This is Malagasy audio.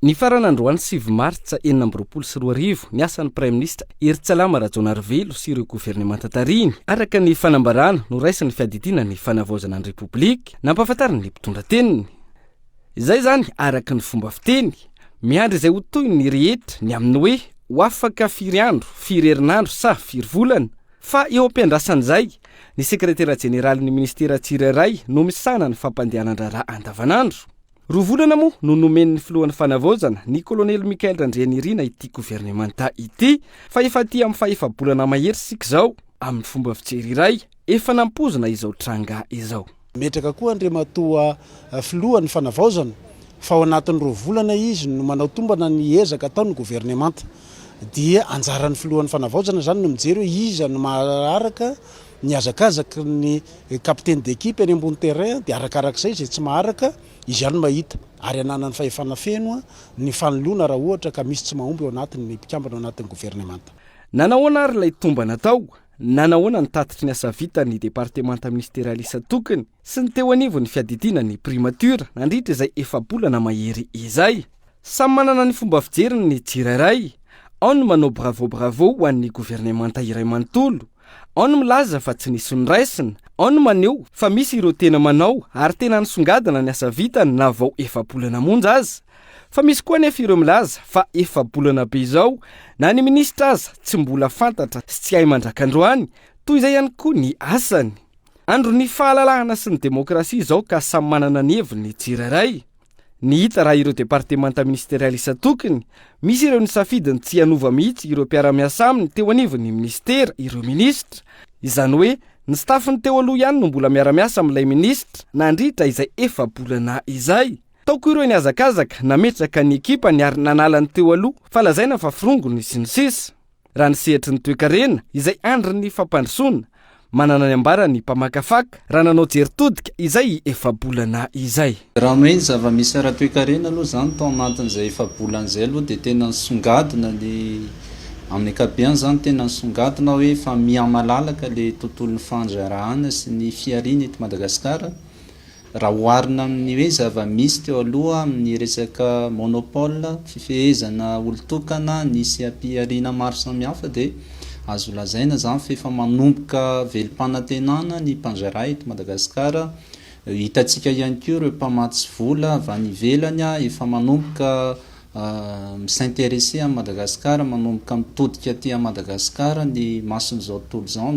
Ny faran'androany 7 martsa 2024 ny asan'ny Prime Ministre Eritsalama Rajaonarivelo sy ireo gouvernemanta tariny araka ny fanambarana no raisiny fiadidina ny fanavaozana ny Repoblika nampahafantariny ny mpitondra teniny. Izay zany araka ny fomba fiteny, miandry izay ho toy ny rehetra ny aminy hoe ho afaka 4 andro, 4 herinandro sa 4 volana. Fa eo ampiandrasan'izay, ny sekretera jeneralin'ny ministera tsirairay no misana ny fampandehanan-draharaha andavanandro. 2 volana moa no nomen'ny filohan'ny fanavaozana ny kolonely Mikael Randrianirina ity gouvernemanta ity, fa efa aty amin'ny fahefa-bolana mahery sika zao amin'ny fomba fijery iray efa nampozona izao tranga izao. Metraka koa Andriamatoa filohan'ny fanavaozana fa ao anatin'ny 2 volana izy no manao tombana ny ezaka ataon'ny gouvernemanta, dia anjaran'ny filohan'ny fanavaozana zany no mijery hoe iza no maharaka ny azakazaka ny capitaine d'équipe any ambony terrain, dia arakarak'izay izay tsy maharaka izy ihany mahita, ary ananany fahefana feno ny fanoloana raha ohatra ka misy tsy mahomby ao anatin'ny mpikambana ao anatin'ny gouvernemanta. Nanahoana ary ilay tomba natao? Nanahoana ny tatitry ny asa vitan'ny departemanta ministerialisa tokony sy ny teo anivo ny fiadidiana ny primatura nandritra izay efa bolana mahery izay? Samy manana ny fomba fijeriny ny tsirairay. Ao no manao bravo ho an'ny gouvernemanta iray manontolo, ao no milaza fa tsy nisy ny raisina, ao no maneho fa misy ireo tena manao ary tena nisongadana ny asa vitany na vao efa bolana monja aza. Fa misy koa nefa ireo milaza fa efa bolana be izao na ny ministra aza tsy mbola fantatra sy tsy hay mandrakandroany, toy izay ihany koa ny asany. Andro ny fahalalahana sy ny demokrasia izao ka samy manana ny heviny ny tsirairay. Ny hita raha ireo departemanta ministerialisa tokony, misy ireo nisafidiny tsy hanova mihitsy ireo mpiara-miasa aminy teo anivon'ny ministera ireo ministra. Izany hoe ny stafiny teo aloha ihany no mbola miara-miasa amin'ilay ministra nandritra izay efa bolana izay. Taoko ireo ny azakazaka nametraka ny ekipany ary nanalany teo aloha fa lazaina fa firongony sy ny sisa. Raha ny sehatry ny toe-karena izay andry ny fampandrosoana, manana ny ambara ny mpamakafaka raha nanao jeritodika izay efa bolana izay. Raha hoe zava-misy ara-toe-karena aloha zany tao anatin'izay efa bolana izay aloha dia tena nisongadina amin'ny ankapobeny zany tena nisongadina hoe fa miha-malalaka le tontolon'ny fandrarahana sy ny fiariana eto Madagasikara. Raha oharina amin'ny hoe zava-misy teo aloha amin'ny resaka monopole, fifehezana olon-tokana, nisy ampiariana maro samihafa dia azo lazaina zany fa efa manomboka velim-panantenana ny mpandraraha eto Madagasikara. Hitantsika ihany koa ireo mpamatsy vola avy any ivelany efa manomboka s'intéresser à Madagasikara, manomboka mitodika aty à Madagasikara ny mason'izao tontolo izao.